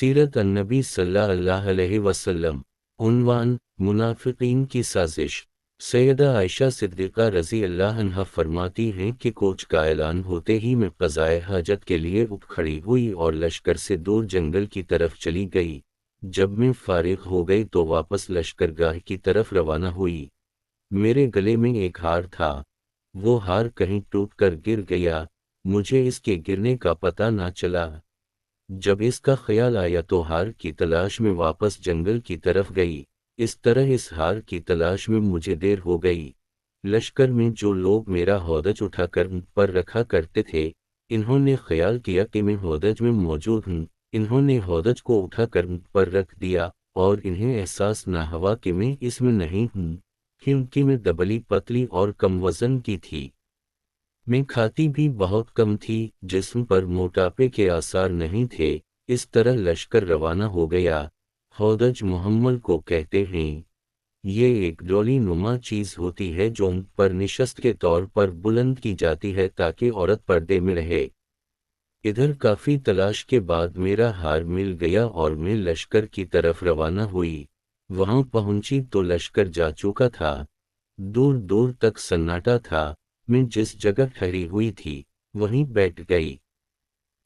सीरत अन्नबी सल्लल्लाहु अलैहि वसल्लम। उन्वान, मुनाफिकीन की साजिश। सैयदा आयशा सिद्दीक़ा रज़ी अल्लाह अन्हा फरमाती हैं कि कोच का ऐलान होते ही मैं क़ज़ाए हाजत के लिए उठ खड़ी हुई और लश्कर से दूर जंगल की तरफ चली गई। जब मैं फारिग हो गई तो वापस लश्करगाह की तरफ रवाना हुई। मेरे गले में एक हार था, वो हार कहीं टूट कर गिर गया, मुझे इसके गिरने का पता ना चला। जब इसका ख्याल आया तो हार की तलाश में वापस जंगल की तरफ गई। इस तरह इस हार की तलाश में मुझे देर हो गई। लश्कर में जो लोग मेरा हौदज उठाकर मुझ पर रखा करते थे, इन्होंने ख्याल किया कि मैं हौदज में मौजूद हूँ। इन्होंने हौदज को उठाकर मुझ पर रख दिया और इन्हें एहसास ना हुआ कि मैं इसमें नहीं हूँ, क्योंकि मैं दबली पतली और कम वजन की थी। मैं खाती भी बहुत कम थी, जिस्म पर मोटापे के आसार नहीं थे। इस तरह लश्कर रवाना हो गया। हौदज मुहम्मल को कहते हैं। ये एक डोली नुमा चीज़ होती है जो ऊंट पर निशस्त के तौर पर बुलंद की जाती है ताकि औरत पर्दे में रहे। इधर काफ़ी तलाश के बाद मेरा हार मिल गया और मैं लश्कर की तरफ रवाना हुई। वहां पहुंची तो लश्कर जा चुका था। दूर दूर तक सन्नाटा था। मैं जिस जगह ठहरी हुई थी, वहीं बैठ गई।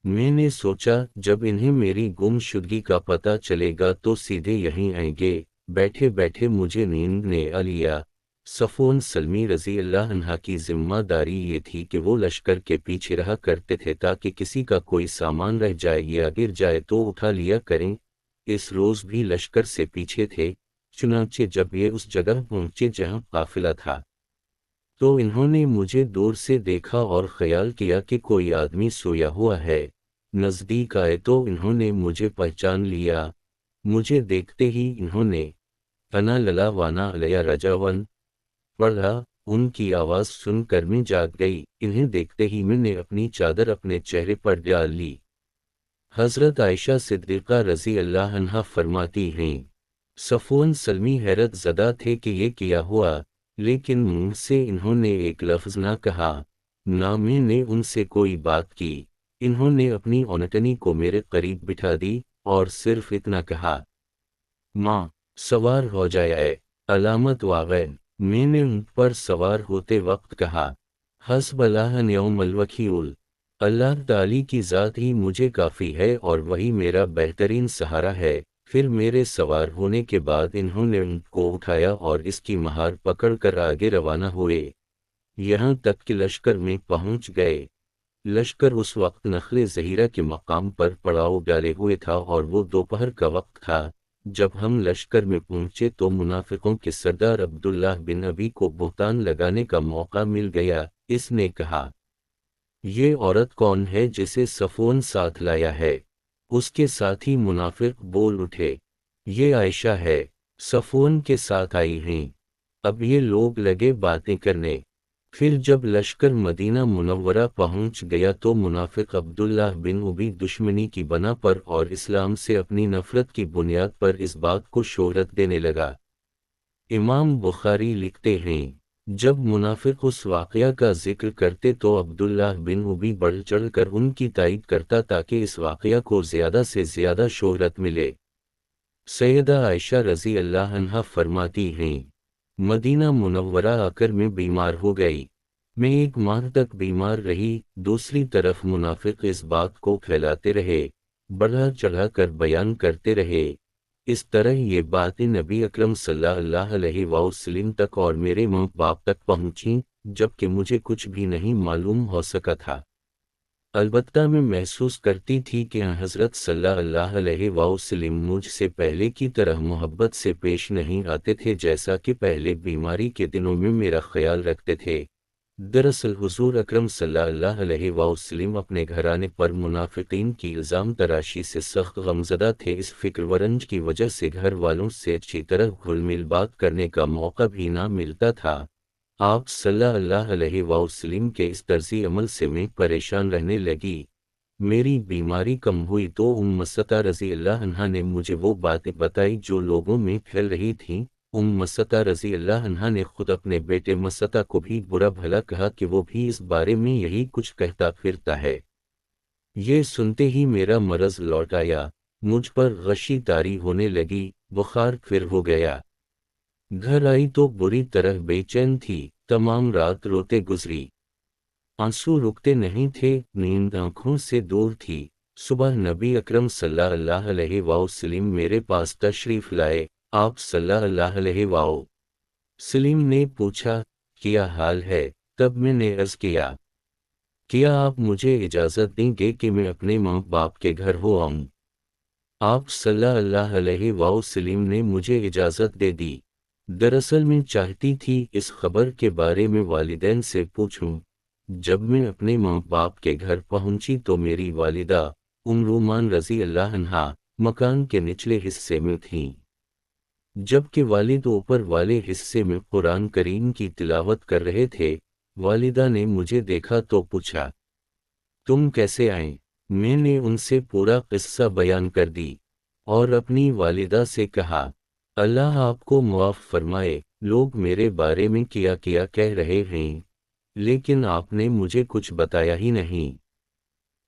मैंने सोचा जब इन्हें मेरी गुमशुदगी का पता चलेगा तो सीधे यहीं आएंगे। बैठे बैठे मुझे नींद ने आ लिया। सफ़वान सल्मी रज़ी अल्लाह अन्हा की जिम्मेदारी ये थी कि वो लश्कर के पीछे रहा करते थे ताकि किसी का कोई सामान रह जाए या गिर जाए तो उठा लिया करें। इस रोज़ भी लश्कर से पीछे थे। चुनांचे जब ये उस जगह पहुंचे जहां काफिला था, तो इन्होंने मुझे दूर से देखा और ख्याल किया कि कोई आदमी सोया हुआ है। नज़दीक आए तो इन्होंने मुझे पहचान लिया। मुझे देखते ही इन्होंने अना लला वाना अलया रजावन पढ़ा। उनकी आवाज़ सुनकर मैं जाग गई। इन्हें देखते ही मैंने अपनी चादर अपने चेहरे पर डाल ली। हज़रत आयशा सिद्दीक़ा रज़ी अल्लाह अन्हा फरमाती हैं, सफ़वान सल्मी हैरत ज़दा थे कि ये किया हुआ, लेकिन मुंह से इन्होंने एक लफ्ज़ ना कहा, ना मैंने उनसे कोई बात की। इन्होंने अपनी औनटनी को मेरे करीब बिठा दी और सिर्फ इतना कहा, माँ, सवार हो जाए, अलामत वागैन। मैंने उन पर सवार होते वक्त कहा, हस्बल्लाह निअमल वकील। अल्लाह ताली की ज़ात ही मुझे काफ़ी है और वही मेरा बेहतरीन सहारा है। फिर मेरे सवार होने के बाद इन्होंने उनको उठाया और इसकी महार पकड़ कर आगे रवाना हुए, यहाँ तक कि लश्कर में पहुँच गए। लश्कर उस वक्त नखले ज़हीरा के मकाम पर पड़ाव डाले हुए था और वो दोपहर का वक्त था। जब हम लश्कर में पहुंचे तो मुनाफिकों के सरदार अब्दुल्लाह बिन अबी को बुहतान लगाने का मौका मिल गया। इसने कहा, ये औरत कौन है जिसे सफ़वान साथ लाया है? उसके साथ ही मुनाफिक बोल उठे, ये आयशा है, सफ़वान के साथ आई हैं। अब ये लोग लगे बातें करने। फिर जब लश्कर मदीना मुनव्वरा पहुंच गया तो मुनाफिक अब्दुल्लाह बिन उबी दुश्मनी की बना पर और इस्लाम से अपनी नफरत की बुनियाद पर इस बात को शोहरत देने लगा। इमाम बुखारी लिखते हैं, जब मुनाफिक उस वाक़या का जिक्र करते तो अब्दुल्लाह बिन उबी बढ़ चढ़ कर उनकी तारीफ करता ताकि इस वाक़या को ज़्यादा से ज़्यादा शोहरत मिले। सैयदा आयशा रज़ी अल्लाह अन्हा फरमाती हैं, मदीना मुनव्वरा आकर मैं बीमार हो गई। मैं एक माह तक बीमार रही। दूसरी तरफ मुनाफिक इस बात को फैलाते रहे, बढ़ा चढ़ा कर बयान करते रहे। इस तरह ये बातें नबी अकरम सल्लल्लाहु अलैहि वसल्लम तक और मेरे माँ बाप तक पहुँचीं, जबकि मुझे कुछ भी नहीं मालूम हो सका था। अलबत्ता मैं महसूस करती थी कि हज़रत सल्लल्लाहु अलैहि वसल्लम मुझसे पहले की तरह मोहब्बत से पेश नहीं आते थे जैसा कि पहले बीमारी के दिनों में मेरा ख्याल रखते थे। दरअसल हुज़ूर अकरम सल्लल्लाहु अलैहि वसल्लम अपने घराने पर मुनाफिकीन की इल्ज़ाम तराशी से सख्त गमज़दा थे। इस फ़िक्र वरंज की वजह से घर वालों से अच्छी तरह घुल मिल बात करने का मौका भी ना मिलता था। आप सल्लल्लाहु अलैहि वसल्लम के इस तर्ज़ी अमल से मैं परेशान रहने लगी। मेरी बीमारी कम हुई तो सत्ता रज़ी अल्लाह अन्हा ने मुझे वो बातें बताई जो लोगों में फैल रही थीं। सत्ता रज़ी अल्लाह अन्हा ने खुद अपने बेटे मसता को भी बुरा भला कहा कि वो भी इस बारे में यही कुछ कहता फिरता है। ये सुनते ही मेरा मरज़ लौट आया। مجھ پر غشی طاری ہونے لگی، بخار پھر ہو گیا۔ گھر آئی تو بری طرح بے چین تھی، تمام رات روتے گزری، آنسو رکتے نہیں تھے، نیند آنکھوں سے دور تھی۔ صبح نبی اکرم صلی اللہ علیہ وسلم میرے پاس تشریف لائے۔ آپ صلی اللہ علیہ وسلم نے پوچھا، کیا حال ہے؟ تب میں نے عرض کیا آپ مجھے اجازت دیں گے کہ میں اپنے ماں باپ کے گھر ہو آؤں؟ آپ صلی اللہ علیہ وسلم نے مجھے اجازت دے دی۔ دراصل میں چاہتی تھی اس خبر کے بارے میں والدین سے پوچھوں۔ جب میں اپنے ماں باپ کے گھر پہنچی تو میری والدہ ام رومان رضی اللہ عنہا مکان کے نچلے حصے میں تھیں، جبکہ والد اوپر والے حصے میں قرآن کریم کی تلاوت کر رہے تھے۔ والدہ نے مجھے دیکھا تو پوچھا، تم کیسے آئیں؟ میں نے ان سے پورا قصہ بیان کر دی اور اپنی والدہ سے کہا، اللہ آپ کو معاف فرمائے، لوگ میرے بارے میں کیا کہہ رہے ہیں، لیکن آپ نے مجھے کچھ بتایا ہی نہیں۔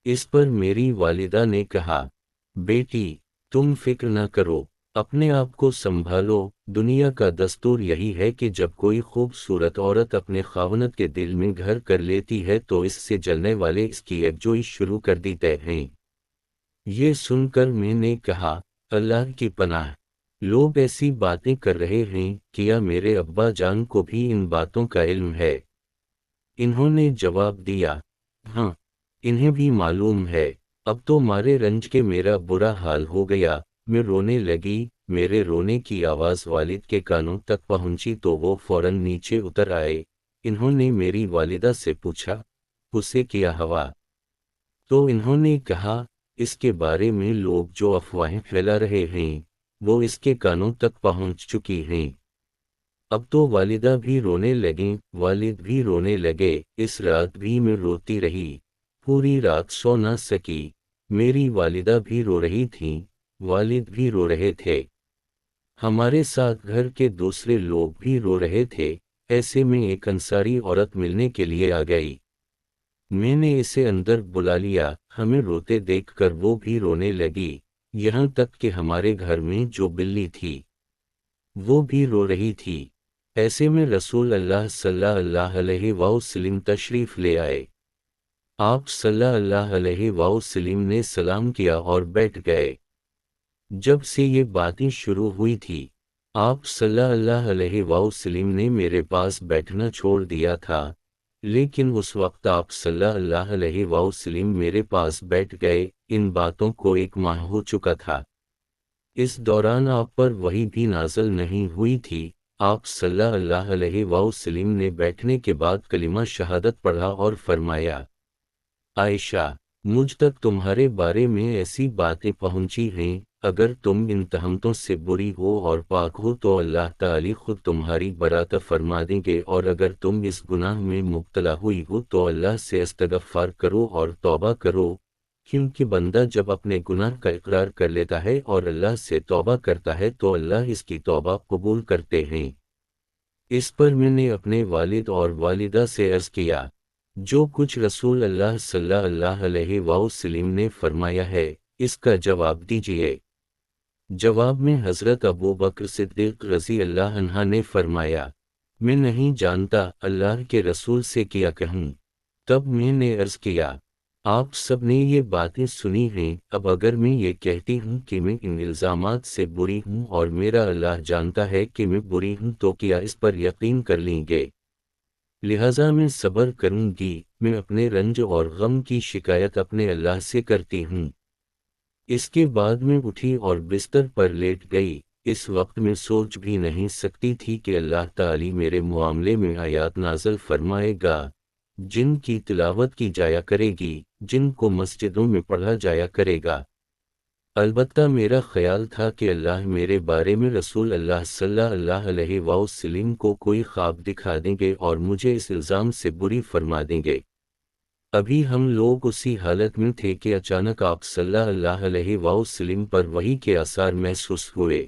اس پر میری والدہ نے کہا، بیٹی تم فکر نہ کرو، اپنے آپ کو سنبھالو، دنیا کا دستور یہی ہے کہ جب کوئی خوبصورت عورت اپنے خاوند کے دل میں گھر کر لیتی ہے تو اس سے جلنے والے اس کی یکجوئی شروع کر دیتے ہیں۔ یہ سن کر میں نے کہا، اللہ کی پناہ، لوگ ایسی باتیں کر رہے ہیں، کیا میرے ابا جان کو بھی ان باتوں کا علم ہے؟ انہوں نے جواب دیا، ہاں انہیں بھی معلوم ہے۔ اب تو مارے رنج کے میرا برا حال ہو گیا، میں رونے لگی۔ میرے رونے کی آواز والد کے کانوں تک پہنچی تو وہ فوراً نیچے اتر آئے۔ انہوں نے میری والدہ سے پوچھا، اسے کیا ہوا؟ تو انہوں نے کہا، اس کے بارے میں لوگ جو افواہیں پھیلا رہے ہیں وہ اس کے کانوں تک پہنچ چکی ہیں۔ اب تو والدہ بھی رونے لگیں، والد بھی رونے لگے۔ اس رات بھی میں روتی رہی، پوری رات سو نہ سکی۔ میری والدہ بھی رو رہی تھیں، والد بھی رو رہے تھے، ہمارے ساتھ گھر کے دوسرے لوگ بھی رو رہے تھے۔ ایسے میں ایک انصاری عورت ملنے کے لیے آ گئی۔ میں نے اسے اندر بلا لیا، ہمیں روتے دیکھ کر وہ بھی رونے لگی، یہاں تک کہ ہمارے گھر میں جو بلی تھی وہ بھی رو رہی تھی۔ ایسے میں رسول اللہ صلی اللہ علیہ وسلم تشریف لے آئے۔ آپ صلی اللہ علیہ وسلم نے سلام کیا اور بیٹھ گئے۔ جب سے یہ باتیں شروع ہوئی تھی، آپ صلی اللہ علیہ وسلم نے میرے پاس بیٹھنا چھوڑ دیا تھا، لیکن اس وقت آپ صلی اللہ علیہ وسلم میرے پاس بیٹھ گئے۔ ان باتوں کو 1 ماہ ہو چکا تھا۔ اس دوران آپ پر وحی بھی نازل نہیں ہوئی تھی۔ آپ صلی اللہ علیہ وسلم نے بیٹھنے کے بعد کلمہ شہادت پڑھا اور فرمایا، عائشہ مجھ تک تمہارے بارے میں ایسی باتیں پہنچی ہیں، اگر تم ان تہمتوں سے بری ہو اور پاک ہو تو اللہ تعالی خود تمہاری برات فرما دیں گے، اور اگر تم اس گناہ میں مبتلا ہوئی ہو تو اللہ سے استغفار کرو اور توبہ کرو، کیونکہ بندہ جب اپنے گناہ کا اقرار کر لیتا ہے اور اللہ سے توبہ کرتا ہے تو اللہ اس کی توبہ قبول کرتے ہیں۔ اس پر میں نے اپنے والد اور والدہ سے عرض کیا، جو کچھ رسول اللہ صلی اللہ علیہ وسلم نے فرمایا ہے اس کا جواب دیجیے۔ جواب میں حضرت ابو بکر صدیق رضی اللہ عنہ نے فرمایا، میں نہیں جانتا، اللہ کے رسول سے کیا کہوں؟ تب میں نے عرض کیا، آپ سب نے یہ باتیں سنی ہیں، اب اگر میں یہ کہتی ہوں کہ میں ان الزامات سے بری ہوں اور میرا اللہ جانتا ہے کہ میں بری ہوں تو کیا اس پر یقین کر لیں گے؟ لہٰذا میں صبر کروں گی، میں اپنے رنج اور غم کی شکایت اپنے اللہ سے کرتی ہوں۔ اس کے بعد میں اٹھی اور بستر پر لیٹ گئی۔ اس وقت میں سوچ بھی نہیں سکتی تھی کہ اللہ تعالی میرے معاملے میں آیات نازل فرمائے گا، جن کی تلاوت کی جایا کرے گی، جن کو مسجدوں میں پڑھا جایا کرے گا۔ البتہ میرا خیال تھا کہ اللہ میرے بارے میں رسول اللہ صلی اللہ علیہ وسلم کو کوئی خواب دکھا دیں گے اور مجھے اس الزام سے بری فرما دیں گے۔ ابھی ہم لوگ اسی حالت میں تھے کہ اچانک آپ صلی اللہ علیہ وسلم پر وحی کے آثار محسوس ہوئے۔